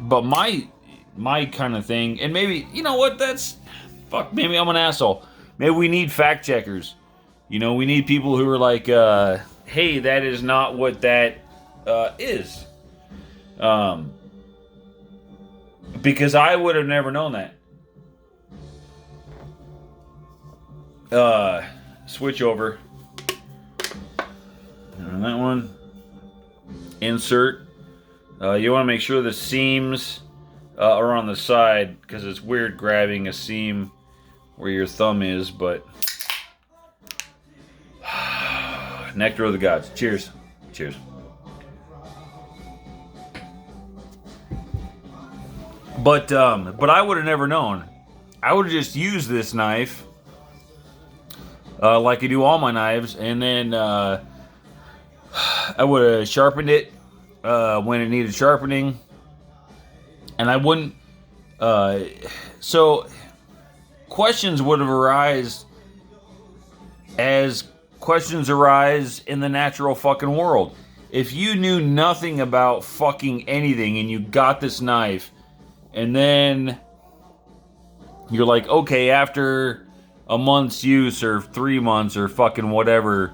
But my kind of thing, and maybe, you know what, maybe I'm an asshole. Maybe we need fact checkers. You know, we need people who are like, hey, that is not what that is. Because I would have never known that. Switch over. And that one. Insert. You want to make sure the seams are on the side, because it's weird grabbing a seam where your thumb is, but nectar of the gods. Cheers. Cheers. But I would have never known. I would have just used this knife like I do all my knives, and then I would have sharpened it when it needed sharpening, and I wouldn't. So questions would have arisen as questions arise in the natural fucking world. If you knew nothing about fucking anything and you got this knife, and then you're like, okay, after a month's use or 3 months or fucking whatever,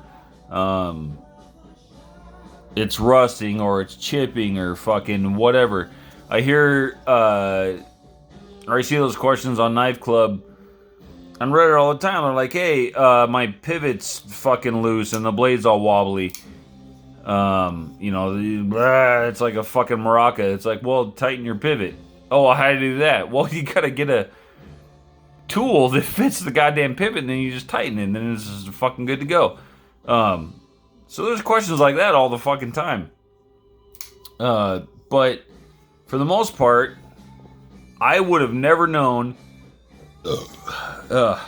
it's rusting or it's chipping or fucking whatever. I hear, or I see those questions on Knife Club on Reddit all the time. They're like, hey, my pivot's fucking loose and the blade's all wobbly. You know, it's like a fucking maraca. It's like, well, tighten your pivot. Oh, well, how do you do that? Well, you gotta get a tool that fits the goddamn pivot, and then you just tighten it, and then it's just fucking good to go. So there's questions like that all the fucking time. But for the most part, I would have never known that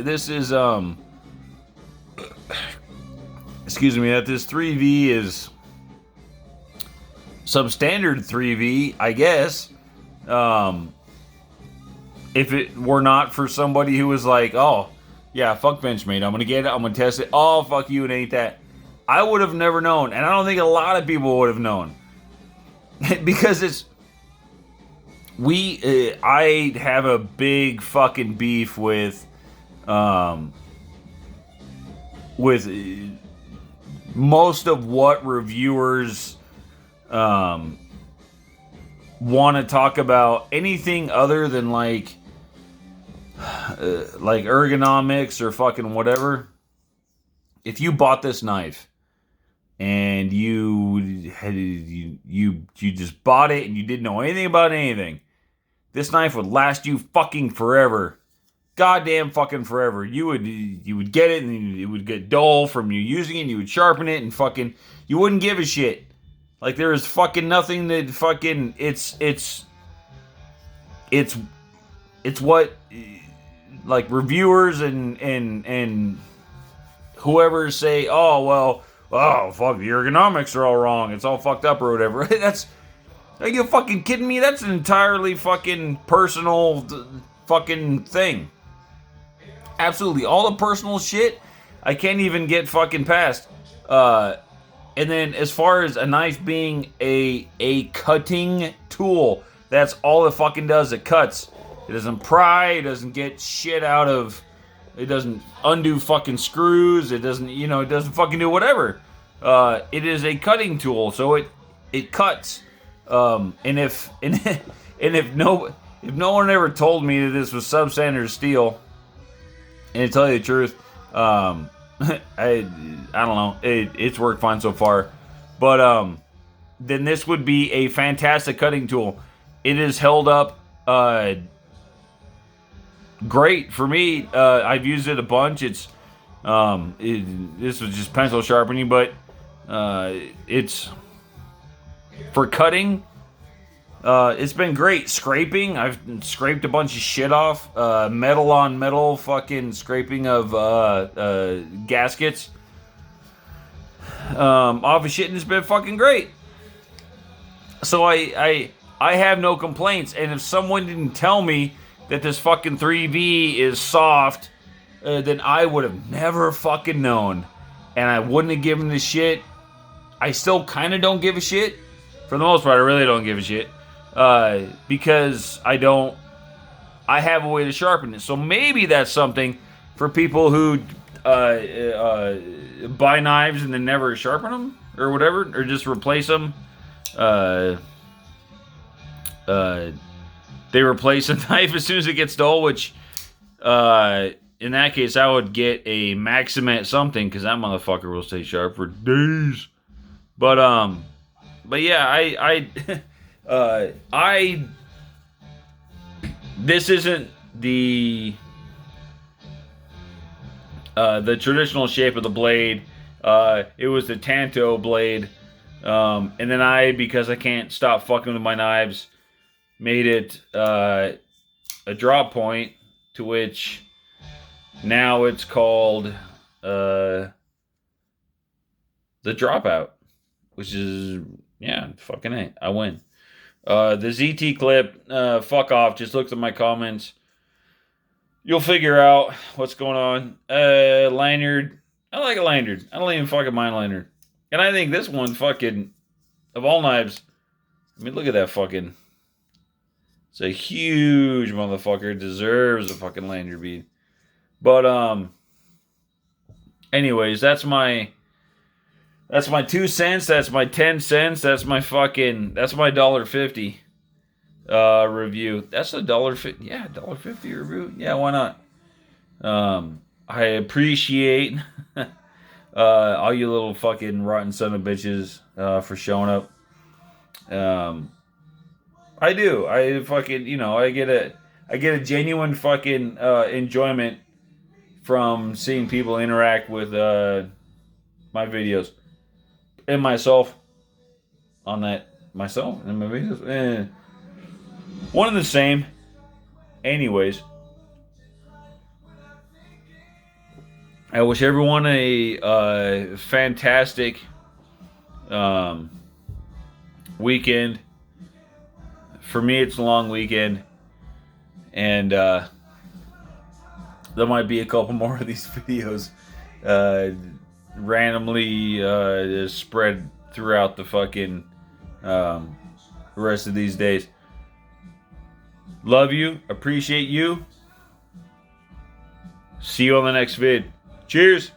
this is excuse me, that this 3V is substandard 3V, I guess. If it were not for somebody who was like, oh, yeah, fuck Benchmade, I'm gonna get it, I'm gonna test it, oh, fuck you, it ain't that, I would have never known, and I don't think a lot of people would have known. Because I have a big fucking beef with most of what reviewers want to talk about. Anything other than like ergonomics or fucking whatever. If you bought this knife and you just bought it and you didn't know anything about anything, this knife would last you fucking forever. Goddamn fucking forever. You would get it and it would get dull from you using it, and you would sharpen it and fucking, you wouldn't give a shit. Like, there is fucking nothing that fucking, it's what, like, reviewers and whoever say, oh, well, oh, fuck, the ergonomics are all wrong, it's all fucked up or whatever. Are you fucking kidding me? That's an entirely fucking personal fucking thing. Absolutely. All the personal shit, I can't even get fucking past. And then as far as a knife being a cutting tool, that's all it fucking does. It cuts. It doesn't pry. It doesn't get shit out of... It doesn't undo fucking screws. It doesn't, it doesn't fucking do whatever. It is a cutting tool, so it cuts. And if no one ever told me that this was substandard steel, and to tell you the truth, I don't know. It's worked fine so far, but then this would be a fantastic cutting tool. It is held up great for me. I've used it a bunch. This was just pencil sharpening, but it's for cutting. It's been great. Scraping, I've scraped a bunch of shit off. Metal on metal fucking scraping of gaskets off of shit, and it's been fucking great. So I have no complaints, and if someone didn't tell me that this fucking 3V is soft, then I would have never fucking known, and I wouldn't have given the shit. I still kind of don't give a shit. For the most part, I really don't give a shit. because I have a way to sharpen it. So maybe that's something for people who buy knives and then never sharpen them or whatever, or just replace them. They replace a knife as soon as it gets dull, which in that case I would get a Maximat something, because that motherfucker will stay sharp for days. But yeah, I this isn't the traditional shape of the blade. It was the Tanto blade. And then because I can't stop fucking with my knives, made it a drop point, to which now it's called the Dropout, which is, yeah, fucking A. I win. The ZT clip, fuck off. Just look at my comments. You'll figure out what's going on. Lanyard. I like a lanyard. I don't even fucking mind lanyard. And I think this one fucking, of all knives, I mean, look at that fucking, it's a huge motherfucker. It deserves a fucking lanyard bead. But, anyways, that's my 2 cents. That's my 10 cents. That's my $1.50 review. That's $1.50. Yeah, $1.50 review. Yeah, why not? I appreciate all you little fucking rotten son of bitches for showing up. I do. I fucking, I get a genuine fucking enjoyment from seeing people interact with my videos and myself on that. Myself and my videos. One and the same. Anyways, I wish everyone a fantastic weekend. For me, it's a long weekend, and there might be a couple more of these videos randomly spread throughout the fucking rest of these days. Love you. Appreciate you. See you on the next vid. Cheers.